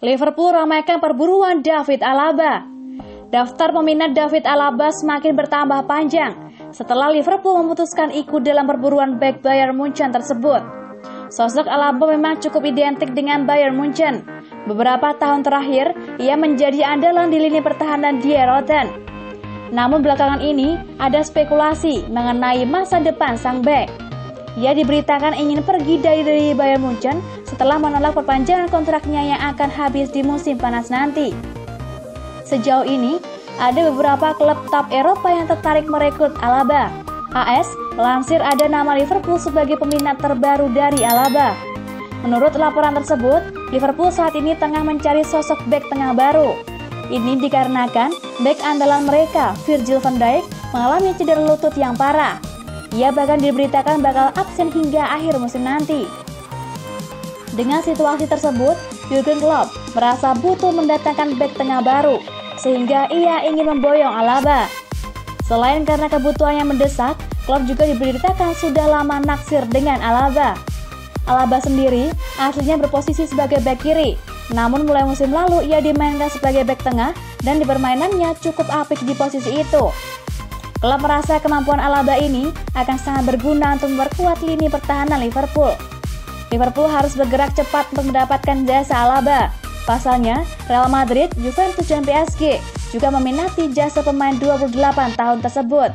Liverpool ramaikan perburuan David Alaba. Daftar peminat David Alaba semakin bertambah panjang setelah Liverpool memutuskan ikut dalam perburuan bek Bayern Munchen tersebut. Sosok Alaba memang cukup identik dengan Bayern Munchen. Beberapa tahun terakhir, ia menjadi andalan di lini pertahanan Die Roten. Namun belakangan ini, ada spekulasi mengenai masa depan sang bek. Ia diberitakan ingin pergi dari Bayern Munchen setelah menolak perpanjangan kontraknya yang akan habis di musim panas nanti. Sejauh ini, ada beberapa klub top Eropa yang tertarik merekrut Alaba. AS lansir ada nama Liverpool sebagai peminat terbaru dari Alaba. Menurut laporan tersebut, Liverpool saat ini tengah mencari sosok bek tengah baru. Ini dikarenakan bek andalan mereka, Virgil van Dijk, mengalami cedera lutut yang parah. Ia bahkan diberitakan bakal absen hingga akhir musim nanti. Dengan situasi tersebut, Jurgen Klopp merasa butuh mendatangkan bek tengah baru, sehingga ia ingin memboyong Alaba. Selain karena kebutuhan yang mendesak, Klopp juga diberitakan sudah lama naksir dengan Alaba. Alaba sendiri aslinya berposisi sebagai bek kiri, namun mulai musim lalu ia dimainkan sebagai bek tengah dan di permainannya cukup apik di posisi itu. Klopp merasa kemampuan Alaba ini akan sangat berguna untuk memperkuat lini pertahanan Liverpool. Liverpool harus bergerak cepat untuk mendapatkan jasa Alaba. Pasalnya, Real Madrid, Juventus, dan PSG juga meminati jasa pemain 28 tahun tersebut.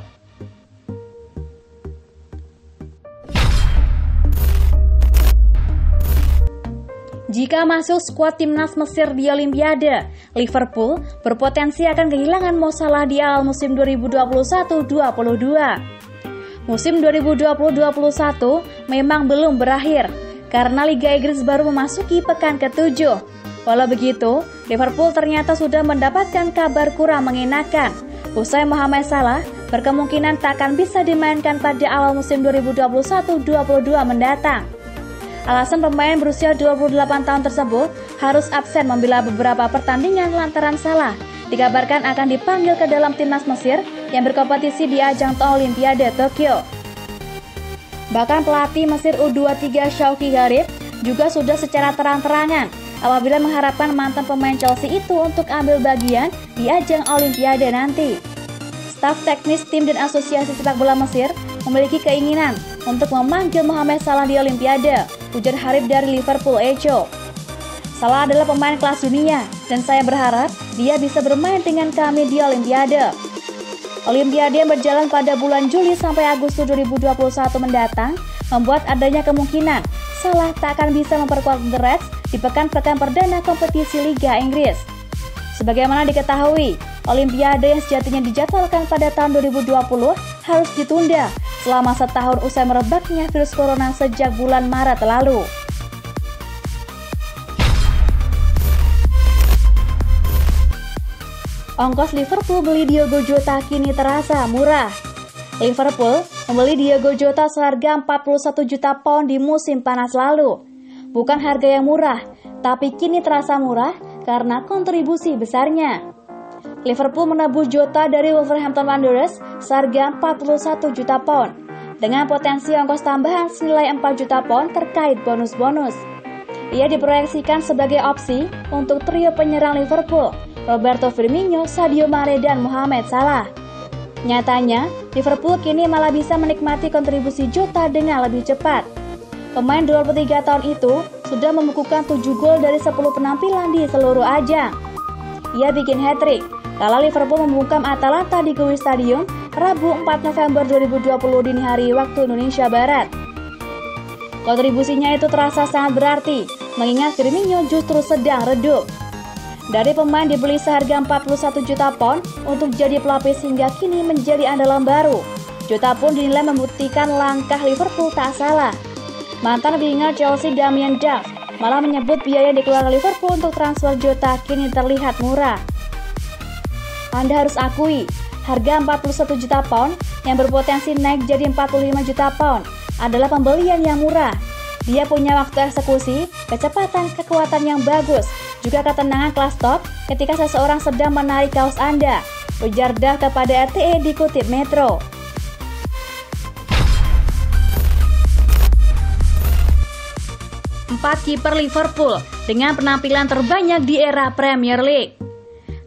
Jika masuk skuad timnas Mesir di Olimpiade, Liverpool berpotensi akan kehilangan Mo Salah di awal musim 2021-22. Musim 2020-21 memang belum berakhir, karena Liga Inggris baru memasuki pekan ke-7. Walau begitu, Liverpool ternyata sudah mendapatkan kabar kurang mengenakan. Usai Mohamed Salah berkemungkinan tak akan bisa dimainkan pada awal musim 2021-22 mendatang. Alasan pemain berusia 28 tahun tersebut harus absen membela beberapa pertandingan lantaran Salah dikabarkan akan dipanggil ke dalam timnas Mesir yang berkompetisi di ajang Olimpiade Tokyo. Bahkan pelatih Mesir U23 Shawki Harib juga sudah secara terang-terangan apabila mengharapkan mantan pemain Chelsea itu untuk ambil bagian di ajang Olimpiade nanti. Staf teknis tim dan asosiasi sepak bola Mesir memiliki keinginan untuk memanggil Mohamed Salah di Olimpiade, ujar Harib dari Liverpool Echo. Salah adalah pemain kelas dunia dan saya berharap dia bisa bermain dengan kami di Olimpiade. Olimpiade yang berjalan pada bulan Juli sampai Agustus 2021 mendatang membuat adanya kemungkinan Salah tak akan bisa memperkuat The Reds di pekan-pekan perdana kompetisi Liga Inggris. Sebagaimana diketahui, Olimpiade yang sejatinya dijadwalkan pada tahun 2020 harus ditunda selama setahun usai merebaknya virus corona sejak bulan Maret lalu. Ongkos Liverpool beli Diogo Jota kini terasa murah. Liverpool membeli Diogo Jota seharga 41 juta pound di musim panas lalu. Bukan harga yang murah, tapi kini terasa murah karena kontribusi besarnya. Liverpool menebus Jota dari Wolverhampton Wanderers seharga 41 juta pound dengan potensi ongkos tambahan senilai 4 juta pound terkait bonus-bonus. Ia diproyeksikan sebagai opsi untuk trio penyerang Liverpool, Roberto Firmino, Sadio Mane, dan Mohamed Salah. Nyatanya, Liverpool kini malah bisa menikmati kontribusi Jota dengan lebih cepat. Pemain 23 tahun itu sudah membukukan 7 gol dari 10 penampilan di seluruh ajang. Ia bikin hat-trick kala Liverpool membungkam Atalanta di Gewiss Stadium Rabu 4 November 2020 dini hari waktu Indonesia Barat. Kontribusinya itu terasa sangat berarti, mengingat Firmino justru sedang redup. Dari pemain dibeli seharga 41 juta pound untuk jadi pelapis hingga kini menjadi andalan baru, Jota pun dinilai membuktikan langkah Liverpool tak salah. Mantan winger Chelsea Damien Duff malah menyebut biaya yang dikeluarkan Liverpool untuk transfer Jota kini terlihat murah. Anda harus akui, harga 41 juta pound yang berpotensi naik jadi 45 juta pound adalah pembelian yang murah. Dia punya waktu eksekusi, kecepatan, kekuatan yang bagus, juga ketenangan kelas top ketika seseorang sedang menarik kaos Anda, ujar Duff kepada RTE dikutip Metro. 4 kiper Liverpool dengan penampilan terbanyak di era Premier League.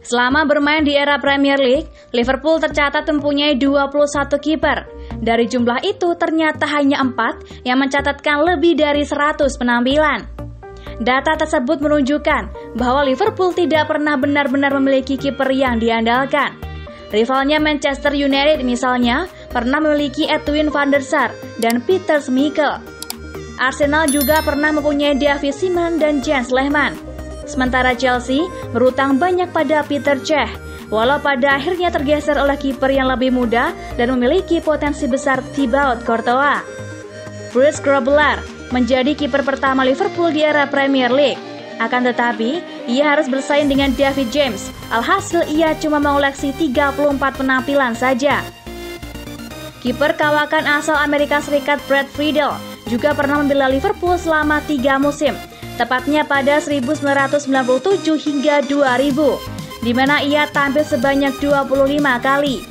Selama bermain di era Premier League, Liverpool tercatat mempunyai 21 kiper. Dari jumlah itu, ternyata hanya 4 yang mencatatkan lebih dari 100 penampilan. Data tersebut menunjukkan bahwa Liverpool tidak pernah benar-benar memiliki kiper yang diandalkan. Rivalnya Manchester United misalnya pernah memiliki Edwin van der Sar dan Peter Schmeichel. Arsenal juga pernah mempunyai David Seaman dan Jens Lehmann. Sementara Chelsea berutang banyak pada Peter Cech, walau pada akhirnya tergeser oleh kiper yang lebih muda dan memiliki potensi besar Thibaut Courtois. Bruce Grobbelaar menjadi kiper pertama Liverpool di era Premier League. Akan tetapi, ia harus bersaing dengan David James. Alhasil ia cuma mengoleksi 34 penampilan saja. Kiper kawakan asal Amerika Serikat Brad Friedel juga pernah membela Liverpool selama 3 musim, tepatnya pada 1997 hingga 2000, di mana ia tampil sebanyak 25 kali.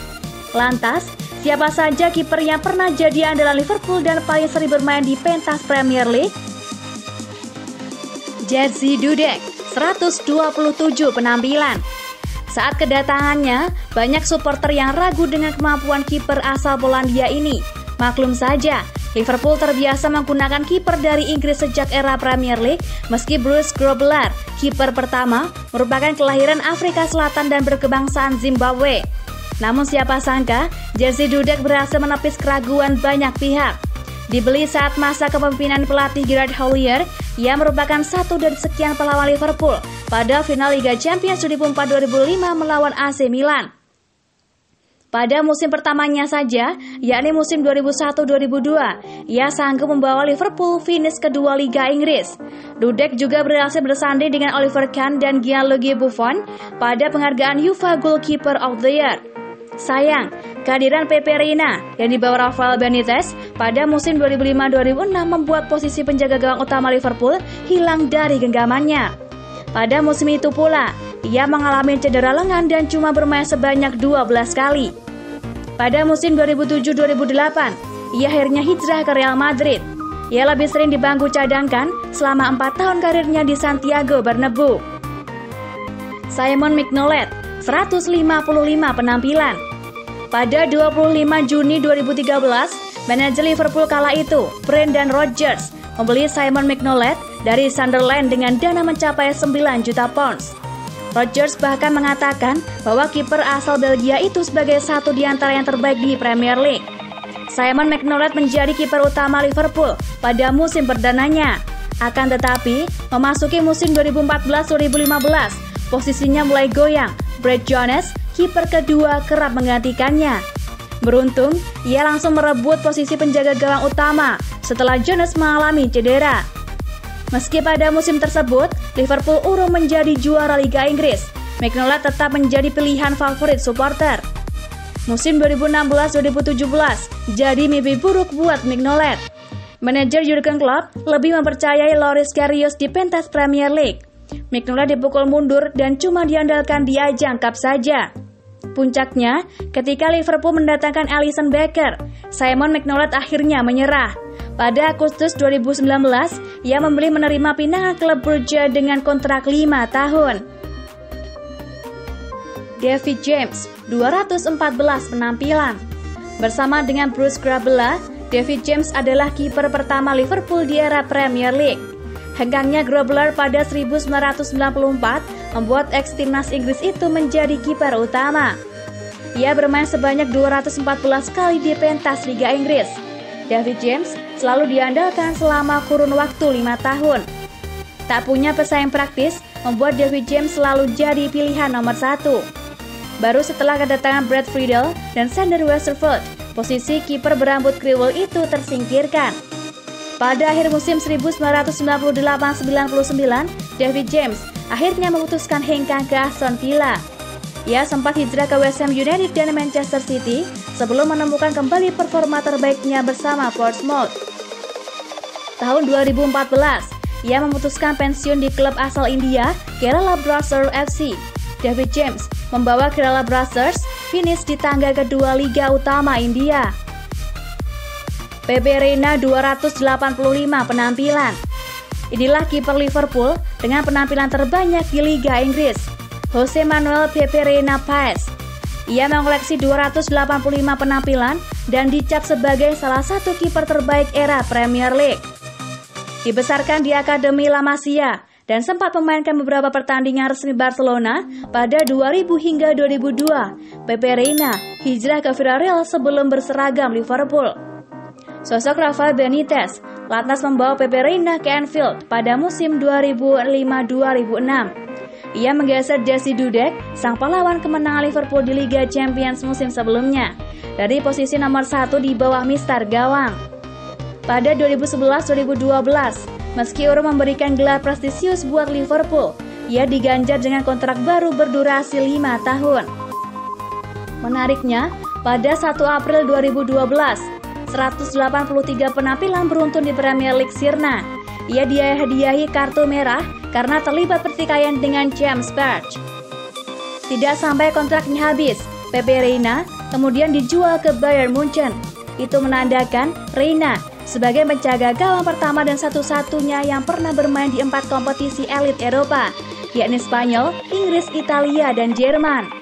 Lantas, siapa saja kiper yang pernah jadi andalan Liverpool dan paling sering bermain di pentas Premier League? Jerzy Dudek, 127 penampilan. Saat kedatangannya, banyak supporter yang ragu dengan kemampuan kiper asal Polandia ini. Maklum saja, Liverpool terbiasa menggunakan kiper dari Inggris sejak era Premier League, meski Bruce Grobbelaar, kiper pertama, merupakan kelahiran Afrika Selatan dan berkebangsaan Zimbabwe. Namun siapa sangka, Jerzy Dudek berhasil menepis keraguan banyak pihak. Dibeli saat masa kepemimpinan pelatih Gerard Houllier, ia merupakan satu dari sekian pahlawan Liverpool pada final Liga Champions 2004-2005 melawan AC Milan. Pada musim pertamanya saja, yakni musim 2001-2002, ia sanggup membawa Liverpool finish kedua Liga Inggris. Dudek juga berhasil bersanding dengan Oliver Kahn dan Gianluigi Buffon pada penghargaan UEFA Goalkeeper of the Year. Sayang, kehadiran Pepe Reina yang dibawa Rafael Benitez pada musim 2005-2006 membuat posisi penjaga gawang utama Liverpool hilang dari genggamannya. Pada musim itu pula, ia mengalami cedera lengan dan cuma bermain sebanyak 12 kali. Pada musim 2007-2008, ia akhirnya hijrah ke Real Madrid. Ia lebih sering di bangku cadangkan selama 4 tahun karirnya di Santiago Bernabeu. Simon Mignolet, 155 penampilan. Pada 25 Juni 2013, manajer Liverpool kala itu, Brendan Rodgers, membeli Simon Mignolet dari Sunderland dengan dana mencapai 9 juta pounds. Rodgers bahkan mengatakan bahwa kiper asal Belgia itu sebagai satu di antara yang terbaik di Premier League. Simon Mignolet menjadi kiper utama Liverpool pada musim perdananya. Akan tetapi, memasuki musim 2014-2015, posisinya mulai goyang. Brad Jones, kiper kedua, kerap menggantikannya. Beruntung, ia langsung merebut posisi penjaga gawang utama setelah Jones mengalami cedera. Meski pada musim tersebut, Liverpool urung menjadi juara Liga Inggris, Mignolet tetap menjadi pilihan favorit supporter. Musim 2016-2017 jadi mimpi buruk buat Mignolet. Manajer Jurgen Klopp lebih mempercayai Loris Karius di pentas Premier League. Mignolet dipukul mundur dan cuma diandalkan di ajang cup saja. Puncaknya, ketika Liverpool mendatangkan Alisson Becker, Simon Mignolet akhirnya menyerah. Pada Agustus 2019, ia membeli menerima pinangan klub Brugge dengan kontrak 5 tahun. David James, 214 penampilan. Bersama dengan Bruce Grobbelaar, David James adalah kiper pertama Liverpool di era Premier League. Hengkangnya Grobbelaar pada 1994 membuat ex-timnas Inggris itu menjadi kiper utama. Ia bermain sebanyak 214 kali di pentas Liga Inggris. David James selalu diandalkan selama kurun waktu 5 tahun. Tak punya pesaing praktis, membuat David James selalu jadi pilihan nomor 1. Baru setelah kedatangan Brad Friedel dan Sander Westerveld, posisi kiper berambut kriwil itu tersingkirkan. Pada akhir musim 1998-99, David James akhirnya memutuskan hengkang ke Aston Villa. Ia sempat hijrah ke West Ham United dan Manchester City sebelum menemukan kembali performa terbaiknya bersama Portsmouth. Tahun 2014, ia memutuskan pensiun di klub asal India, Kerala Blasters FC. David James membawa Kerala Blasters finish di tangga kedua Liga Utama India. Pepe Reina, 285 penampilan. Inilah kiper Liverpool dengan penampilan terbanyak di Liga Inggris, Jose Manuel Pepe Reina Paes. Ia mengoleksi 285 penampilan dan dicap sebagai salah satu kiper terbaik era Premier League. Dibesarkan di Akademi La Masia dan sempat memainkan beberapa pertandingan resmi Barcelona pada 2000 hingga 2002, Pepe Reina hijrah ke Villarreal sebelum berseragam Liverpool. Sosok Rafael Benitez lantas membawa Pepe Reina ke Anfield pada musim 2005-2006. Ia menggeser Jesse Dudek, sang pahlawan kemenangan Liverpool di Liga Champions musim sebelumnya, dari posisi nomor 1 di bawah mister gawang. Pada 2011-2012, meski Euro memberikan gelar prestisius buat Liverpool, ia diganjar dengan kontrak baru berdurasi 5 tahun. Menariknya, pada 1 April 2012, 183 penampilan beruntun di Premier League sirna. Ia dihadiahi kartu merah karena terlibat pertikaian dengan James Berge. Tidak sampai kontraknya habis, Pepe Reina kemudian dijual ke Bayern Munchen. Itu menandakan Reina sebagai penjaga gawang pertama dan satu-satunya yang pernah bermain di 4 kompetisi elit Eropa, yakni Spanyol, Inggris, Italia, dan Jerman.